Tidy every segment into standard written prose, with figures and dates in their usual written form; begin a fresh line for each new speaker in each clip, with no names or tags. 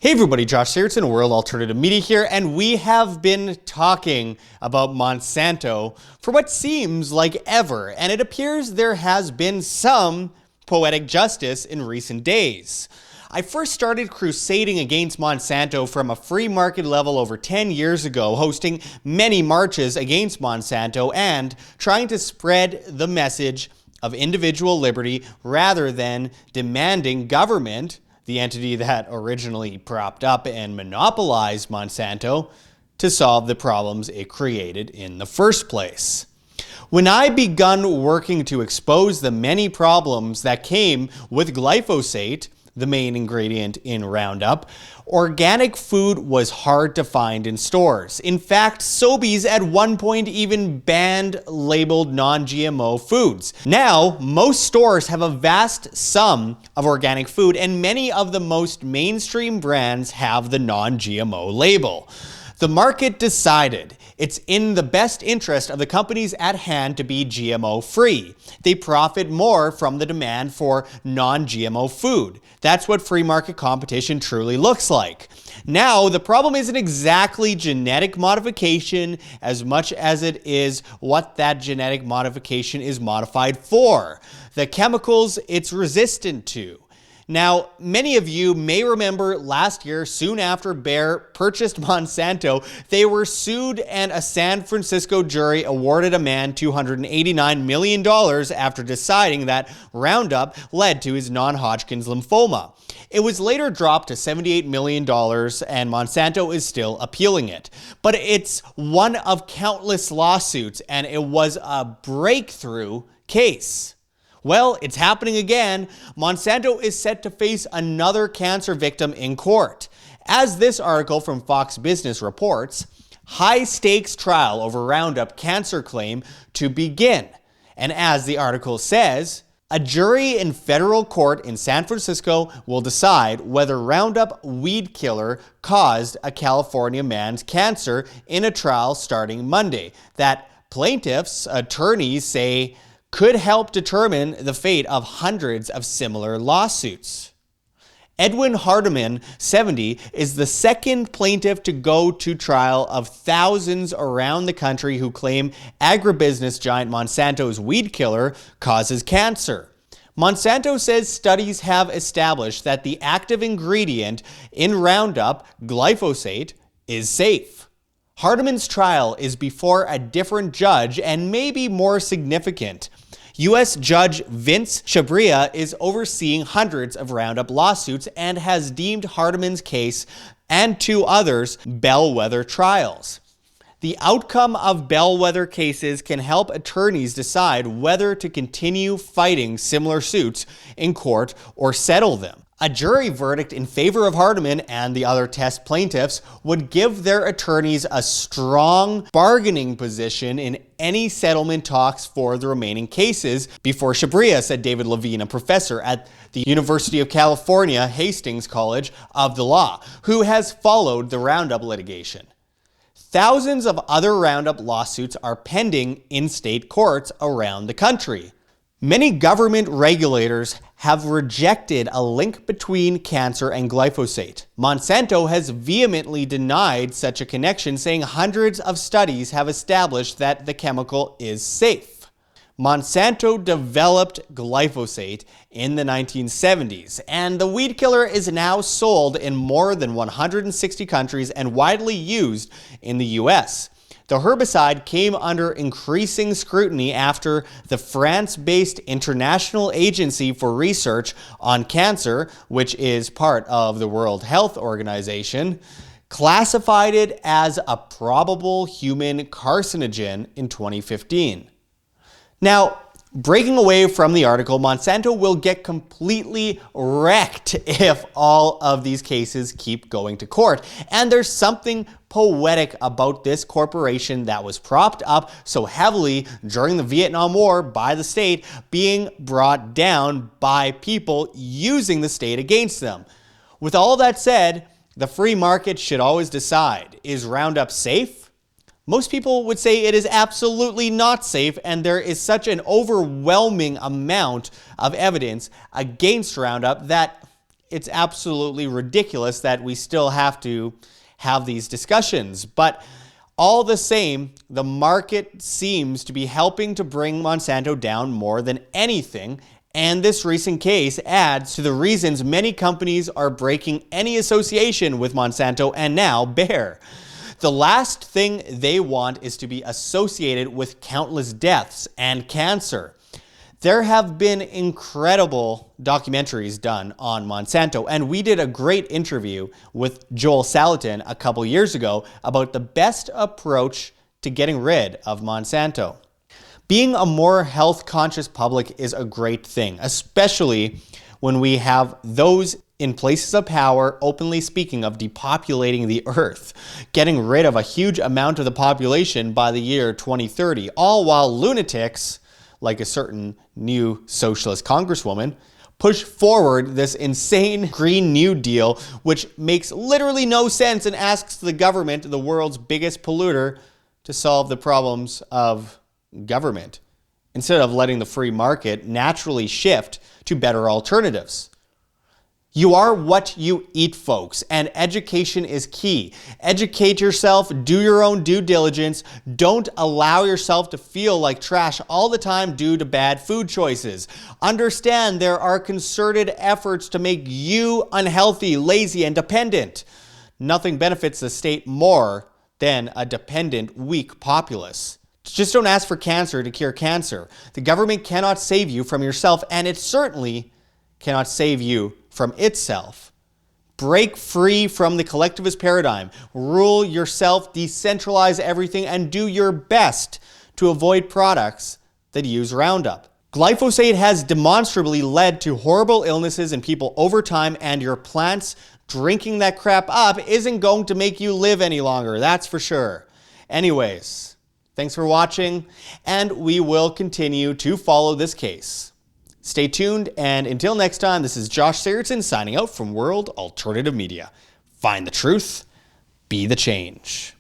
Hey everybody, Josh Sigurdson, World Alternative Media here, and we have been talking about Monsanto for what seems like ever, and it appears there has been some poetic justice in recent days. I first started crusading against Monsanto from a free market level over 10 years ago, hosting many marches against Monsanto and trying to spread the message of individual liberty rather than demanding government, the entity that originally propped up and monopolized Monsanto, to solve the problems it created in the first place. When I begun working to expose the many problems that came with glyphosate, the main ingredient in Roundup, organic food was hard to find in stores. In fact, Sobeys at one point even banned labeled non-GMO foods. Now, most stores have a vast sum of organic food, and many of the most mainstream brands have the non-GMO label. The market decided it's in the best interest of the companies at hand to be GMO-free. They profit more from the demand for non-GMO food. That's what free market competition truly looks like. Now, the problem isn't exactly genetic modification as much as it is what that genetic modification is modified for, the chemicals it's resistant to. Now, many of you may remember last year, soon after Bayer purchased Monsanto, they were sued and a San Francisco jury awarded a man $289 million after deciding that Roundup led to his non-Hodgkin's lymphoma. It was later dropped to $78 million, and Monsanto is still appealing it. But it's one of countless lawsuits, and it was a breakthrough case. Well, it's happening again. Monsanto is set to face another cancer victim in court. As this article from Fox Business reports, high-stakes trial over Roundup cancer claim to begin. And as the article says, a jury in federal court in San Francisco will decide whether Roundup weed killer caused a California man's cancer in a trial starting Monday that plaintiffs' attorneys say could help determine the fate of hundreds of similar lawsuits. Edwin Hardiman, 70, is the second plaintiff to go to trial of thousands around the country who claim agribusiness giant Monsanto's weed killer causes cancer. Monsanto says studies have established that the active ingredient in Roundup, glyphosate, is safe. Hardiman's trial is before a different judge and may be more significant. U.S. Judge Vince Chabria is overseeing hundreds of Roundup lawsuits and has deemed Hardiman's case and two others bellwether trials. The outcome of bellwether cases can help attorneys decide whether to continue fighting similar suits in court or settle them. A jury verdict in favor of Hardiman and the other test plaintiffs would give their attorneys a strong bargaining position in any settlement talks for the remaining cases, before Chabria, said David Levine, a professor at the University of California, Hastings College of the Law, who has followed the Roundup litigation. Thousands of other Roundup lawsuits are pending in state courts around the country. Many government regulators have rejected a link between cancer and glyphosate. Monsanto has vehemently denied such a connection, saying hundreds of studies have established that the chemical is safe. Monsanto developed glyphosate in the 1970s, and the weed killer is now sold in more than 160 countries and widely used in the U.S. The herbicide came under increasing scrutiny after the France-based International Agency for Research on Cancer, which is part of the World Health Organization, classified it as a probable human carcinogen in 2015. Now, breaking away from the article, Monsanto will get completely wrecked if all of these cases keep going to court. And there's something poetic about this corporation that was propped up so heavily during the Vietnam War by the state being brought down by people using the state against them. With all that said, the free market should always decide, is Roundup safe? Most people would say it is absolutely not safe, and there is such an overwhelming amount of evidence against Roundup that it's absolutely ridiculous that we still have to have these discussions. But all the same, the market seems to be helping to bring Monsanto down more than anything, and this recent case adds to the reasons many companies are breaking any association with Monsanto and now Bayer. The last thing they want is to be associated with countless deaths and cancer. There have been incredible documentaries done on Monsanto, and we did a great interview with Joel Salatin a couple years ago about the best approach to getting rid of Monsanto. Being a more health-conscious public is a great thing, especially when we have those in places of power openly speaking of depopulating the earth, getting rid of a huge amount of the population by the year 2030, all while lunatics, like a certain new socialist congresswoman, push forward this insane Green New Deal, which makes literally no sense and asks the government, the world's biggest polluter, to solve the problems of government, instead of letting the free market naturally shift to better alternatives. You are what you eat, folks, and education is key. Educate yourself, do your own due diligence, don't allow yourself to feel like trash all the time due to bad food choices. Understand there are concerted efforts to make you unhealthy, lazy, and dependent. Nothing benefits the state more than a dependent, weak populace. Just don't ask for cancer to cure cancer. The government cannot save you from yourself, and it certainly cannot save you from itself. Break free from the collectivist paradigm. Rule yourself, decentralize everything, and do your best to avoid products that use Roundup. Glyphosate has demonstrably led to horrible illnesses in people over time, and your plants drinking that crap up isn't going to make you live any longer, that's for sure. Anyways, thanks for watching, and we will continue to follow this case. Stay tuned, and until next time, this is Josh Sigurdson signing out from World Alternative Media. Find the truth, be the change.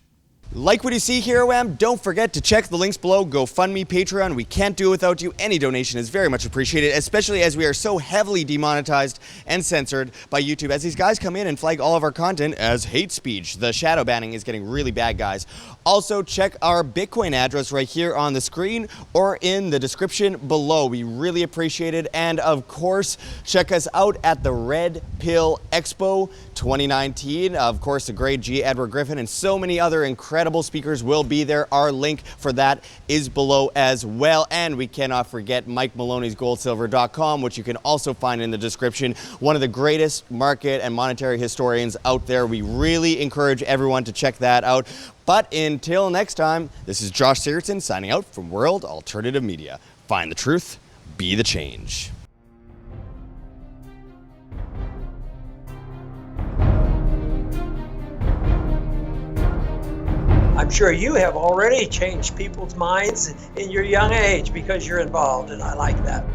Like what you see here, OM? Don't forget to check the links below. GoFundMe, Patreon. We can't do it without you. Any donation is very much appreciated, especially as we are so heavily demonetized and censored by YouTube as these guys come in and flag all of our content as hate speech. The shadow banning is getting really bad, guys. Also, check our Bitcoin address right here on the screen or in the description below. We really appreciate it. And of course, check us out at the Red Pill Expo 2019. Of course, the great G. Edward Griffin and so many other incredible speakers will be there. Our link for that is below as well. And we cannot forget Mike Maloney's goldsilver.com, which you can also find in the description. One of the greatest market and monetary historians out there. We really encourage everyone to check that out. But until next time, this is Josh Sigurdson signing out from World Alternative Media. Find the truth, be the change.
I'm sure you have already changed people's minds in your young age because you're involved, and I like that.